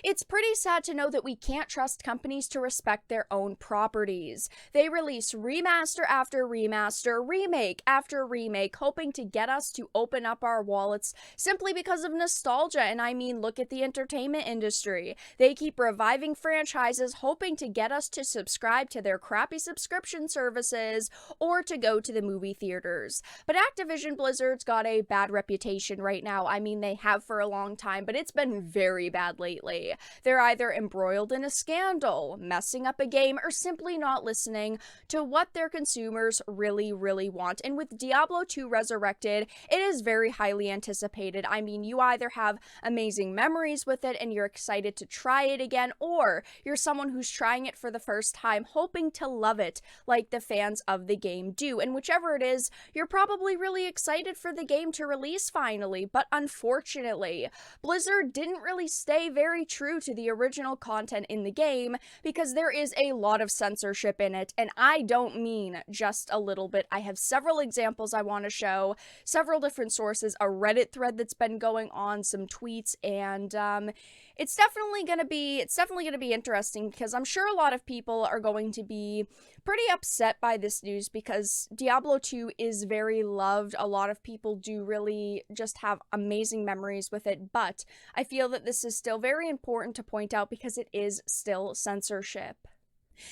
It's pretty sad to know that we can't trust companies to respect their own properties. They release remaster after remaster, remake after remake, hoping to get us to open up our wallets simply because of nostalgia. And I mean, look at the entertainment industry. They keep reviving franchises, hoping to get us to subscribe to their crappy subscription services or to go to the movie theaters. But Activision Blizzard's got a bad reputation right now. I mean, they have for a long time, but it's been very bad lately. They're either embroiled in a scandal, messing up a game, or simply not listening to what their consumers really, really want. And with Diablo 2 Resurrected, it is very highly anticipated. I mean, you either have amazing memories with it and you're excited to try it again, or you're someone who's trying it for the first time, hoping to love it like the fans of the game do. And whichever it is, you're probably really excited for the game to release finally. But unfortunately, Blizzard didn't really stay very true to the original content in the game because there is a lot of censorship in it, and I don't mean just a little bit. I have several examples I want to show, several different sources, a Reddit thread that's been going on, some tweets, and it's definitely going to be interesting because I'm sure a lot of people are going to be pretty upset by this news because Diablo 2 is very loved. A lot of people do really just have amazing memories with it, but I feel that this is still very important to point out because it is still censorship.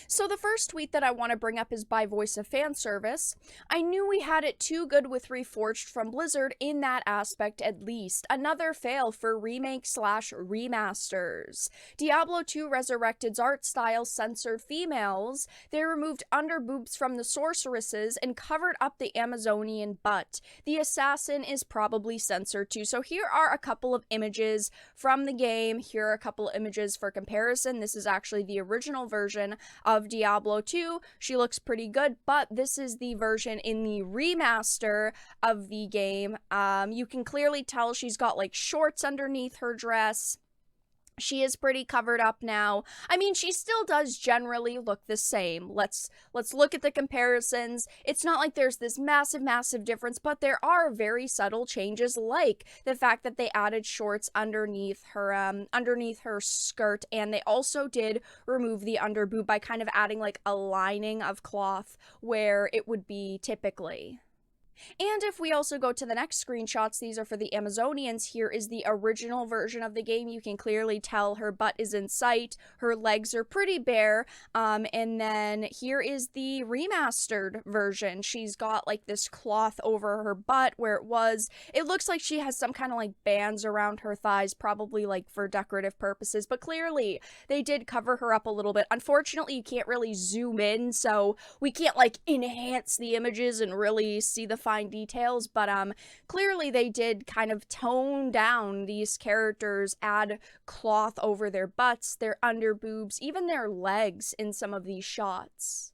So the first tweet that I want to bring up is by Voice of Fan Service. I knew we had it too good with Reforged from Blizzard in that aspect at least. Another fail for remake/remasters. Diablo 2 Resurrected's art style censored females. They removed underboobs from the sorceresses and covered up the Amazonian butt. The assassin is probably censored too. So here are a couple of images from the game. Here are a couple of images for comparison. This is actually the original version of Diablo 2. She looks pretty good, but this is the version in the remaster of the game. You can clearly tell she's got like shorts underneath her dress. She is pretty covered up now. I mean, she still does generally look the same. Let's look at the comparisons. It's not like there's this massive difference, but there are very subtle changes, like the fact that they added shorts underneath her skirt, and they also did remove the underboob by kind of adding like a lining of cloth where it would be typically. And if we also go to the next screenshots, these are for the Amazonians. Here is the original version of the game. You can clearly tell her butt is in sight. Her legs are pretty bare. And then here is the remastered version. She's got like this cloth over her butt where it looks like she has some kind of like bands around her thighs, probably like for decorative purposes. But clearly they did cover her up a little bit. Unfortunately, you can't really zoom in, so we can't like enhance the images and really see the fine details, but clearly they did kind of tone down these characters, add cloth over their butts, their underboobs, even their legs in some of these shots.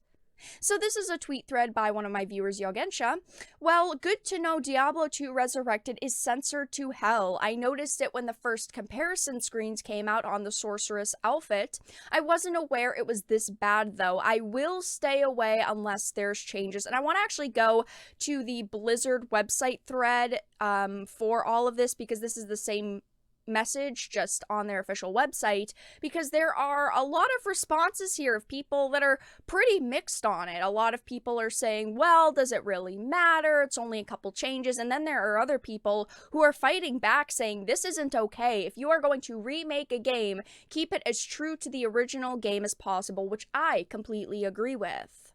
So this is a tweet thread by one of my viewers, Yogensha. Well, good to know Diablo 2 Resurrected is censored to hell. I noticed it when the first comparison screens came out on the sorceress outfit. I wasn't aware it was this bad though. I will stay away unless there's changes. And I want to actually go to the Blizzard website thread for all of this because this is the same message just on their official website, because there are a lot of responses here of people that are pretty mixed on it. A lot of people are saying, well, does it really matter? It's only a couple changes. And then there are other people who are fighting back saying this isn't okay. If you are going to remake a game, keep it as true to the original game as possible, which I completely agree with.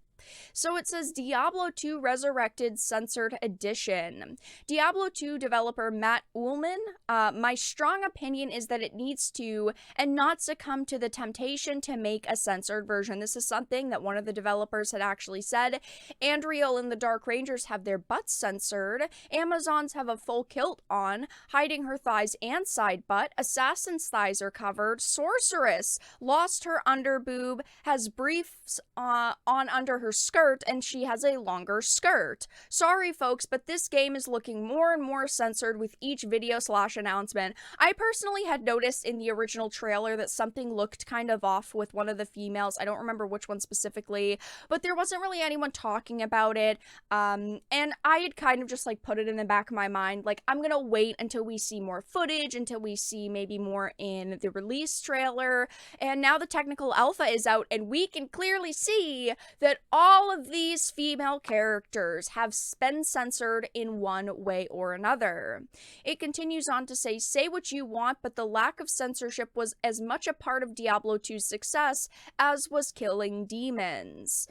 So it says Diablo 2 Resurrected Censored Edition. Diablo 2 developer Matt Ullman, my strong opinion is that it needs to and not succumb to the temptation to make a censored version. This is something that one of the developers had actually said. Andriel and the Dark Rangers have their butts censored. Amazons have a full kilt on, hiding her thighs and side butt. Assassin's thighs are covered. Sorceress lost her underboob, has briefs on under her her skirt and she has a longer skirt. Sorry folks, but this game is looking more and more censored with each video/announcement. I personally had noticed in the original trailer that something looked kind of off with one of the females. I don't remember which one specifically, but there wasn't really anyone talking about it. And I had kind of just like put it in the back of my mind, like, I'm gonna wait until we see more footage, until we see maybe more in the release trailer. And now the technical alpha is out and we can clearly see that all of these female characters have been censored in one way or another. It continues on to say what you want, but the lack of censorship was as much a part of Diablo 2's success as was killing demons.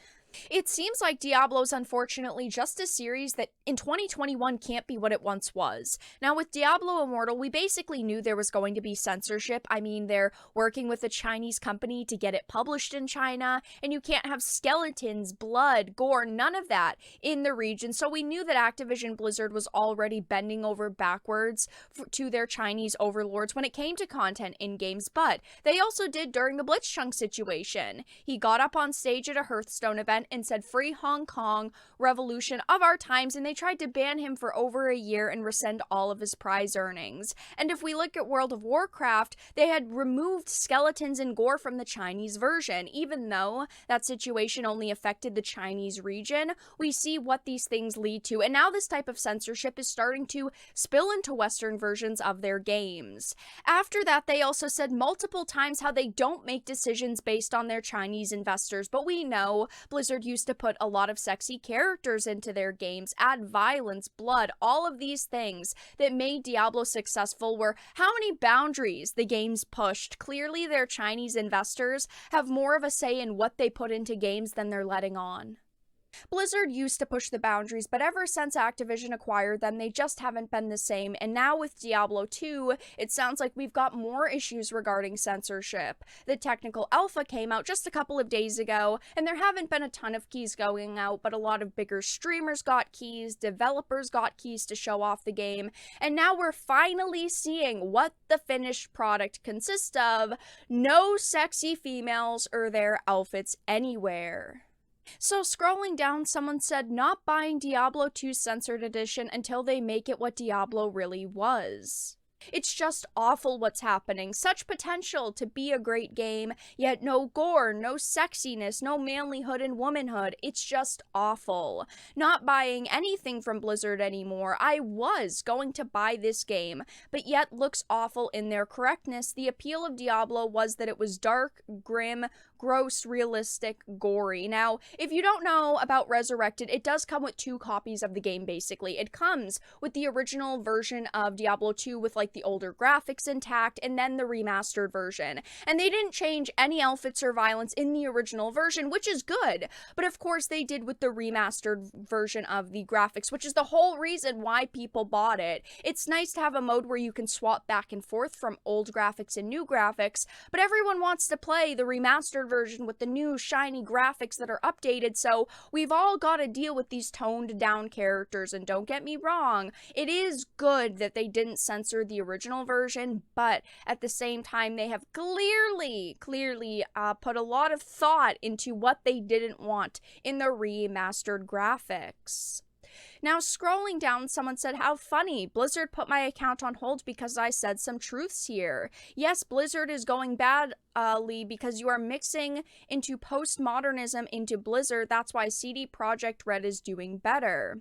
It seems like Diablo's unfortunately just a series that in 2021 can't be what it once was. Now with Diablo Immortal, we basically knew there was going to be censorship. I mean, they're working with a Chinese company to get it published in China, and you can't have skeletons, blood, gore, none of that in the region. So we knew that Activision Blizzard was already bending over backwards to their Chinese overlords when it came to content in games, but they also did during the Blitzchung situation. He got up on stage at a Hearthstone event and said, "Free Hong Kong, revolution of our times," and they tried to ban him for over a year and rescind all of his prize earnings. And if we look at World of Warcraft, they had removed skeletons and gore from the Chinese version. Even though that situation only affected the Chinese region, we see what these things lead to, and now this type of censorship is starting to spill into Western versions of their games. After that, they also said multiple times how they don't make decisions based on their Chinese investors, but we know Blizzard used to put a lot of sexy characters into their games, add violence, blood, all of these things that made Diablo successful were how many boundaries the games pushed. Clearly, their Chinese investors have more of a say in what they put into games than they're letting on. Blizzard used to push the boundaries, but ever since Activision acquired them, they just haven't been the same, and now with Diablo 2, it sounds like we've got more issues regarding censorship. The technical alpha came out just a couple of days ago, and there haven't been a ton of keys going out, but a lot of bigger streamers got keys, developers got keys to show off the game, and now we're finally seeing what the finished product consists of. No sexy females or their outfits anywhere. So scrolling down, someone said, not buying Diablo 2 Censored Edition until they make it what Diablo really was. It's just awful what's happening. Such potential to be a great game, yet no gore, no sexiness, no manlyhood and womanhood. It's just awful. Not buying anything from Blizzard anymore. I was going to buy this game, but yet looks awful in their correctness. The appeal of Diablo was that it was dark, grim, gross, realistic, gory. Now, if you don't know about Resurrected, it does come with 2 copies of the game, basically. It comes with the original version of Diablo 2 with, like, the older graphics intact, and then the remastered version. And they didn't change any outfits or violence in the original version, which is good. But of course, they did with the remastered version of the graphics, which is the whole reason why people bought it. It's nice to have a mode where you can swap back and forth from old graphics and new graphics, but everyone wants to play the remastered version with the new shiny graphics that are updated, so we've all got to deal with these toned down characters. And don't get me wrong, it is good that they didn't censor the original version, but at the same time they have clearly put a lot of thought into what they didn't want in the remastered graphics. Now, scrolling down, someone said, how funny. Blizzard put my account on hold because I said some truths here. Yes, Blizzard is going badly because you are mixing into postmodernism into Blizzard. That's why CD Projekt Red is doing better.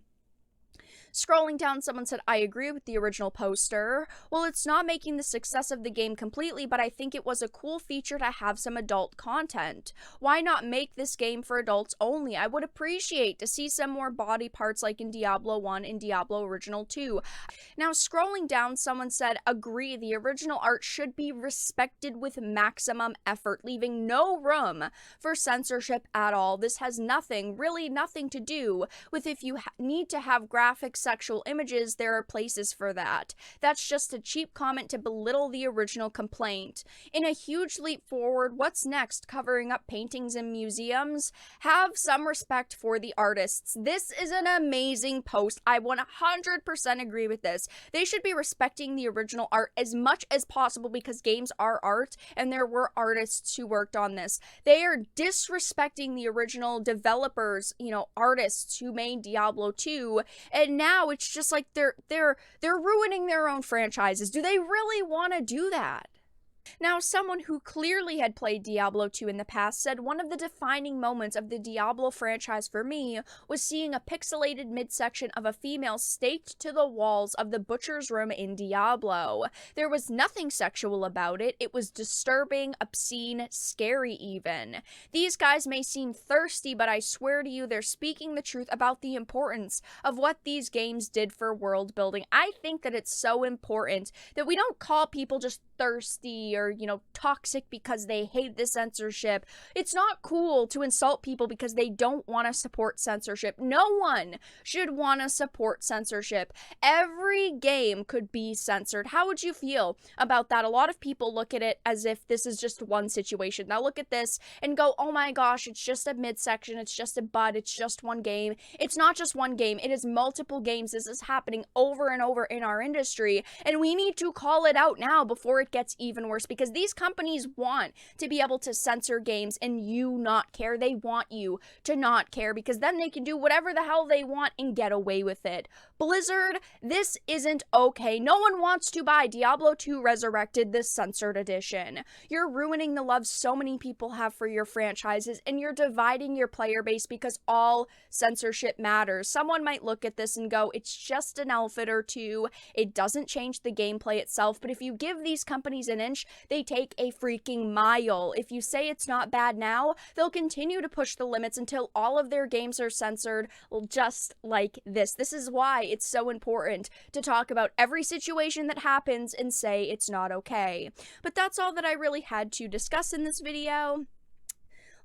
Scrolling down, someone said, I agree with the original poster. Well, it's not making the success of the game completely, but I think it was a cool feature to have some adult content. Why not make this game for adults only? I would appreciate to see some more body parts like in Diablo 1 and Diablo Original 2. Now, scrolling down, someone said, agree, the original art should be respected with maximum effort, leaving no room for censorship at all. This has nothing, really nothing to do with if you need to have graphics sexual images, there are places for that. That's just a cheap comment to belittle the original complaint. In a huge leap forward, what's next? Covering up paintings in museums? Have some respect for the artists. This is an amazing post. I 100% agree with this. They should be respecting the original art as much as possible because games are art and there were artists who worked on this. They are disrespecting the original developers, artists who made Diablo 2, and now it's just like they're ruining their own franchises. Do they really want to do that? Now, someone who clearly had played Diablo 2 in the past said one of the defining moments of the Diablo franchise for me was seeing a pixelated midsection of a female staked to the walls of the butcher's room in Diablo. There was nothing sexual about it. It was disturbing, obscene, scary even. These guys may seem thirsty, but I swear to you, they're speaking the truth about the importance of what these games did for world building. I think that it's so important that we don't call people just thirsty or, toxic because they hate the censorship. It's not cool to insult people because they don't want to support censorship. No one should want to support censorship. Every game could be censored. How would you feel about that? A lot of people look at it as if this is just one situation. They'll look at this and go, oh my gosh, it's just a midsection, it's just a butt, it's just one game. It's not just one game, it is multiple games. This is happening over and over in our industry, and we need to call it out now before it gets even worse, because these companies want to be able to censor games and you not care. They want you to not care because then they can do whatever the hell they want and get away with it. Blizzard, this isn't okay. No one wants to buy Diablo 2 Resurrected, this censored edition. You're ruining the love so many people have for your franchises, and you're dividing your player base because all censorship matters. Someone might look at this and go, it's just an outfit or two. It doesn't change the gameplay itself, but if you give these companies an inch, they take a freaking mile. If you say it's not bad now, they'll continue to push the limits until all of their games are censored, just like this. This is why it's so important to talk about every situation that happens and say it's not okay. But that's all that I really had to discuss in this video.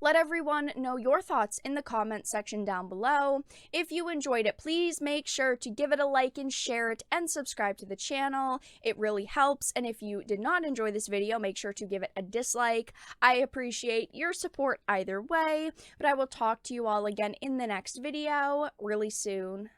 Let everyone know your thoughts in the comments section down below. If you enjoyed it, please make sure to give it a like and share it and subscribe to the channel. It really helps. And if you did not enjoy this video, make sure to give it a dislike. I appreciate your support either way, but I will talk to you all again in the next video really soon.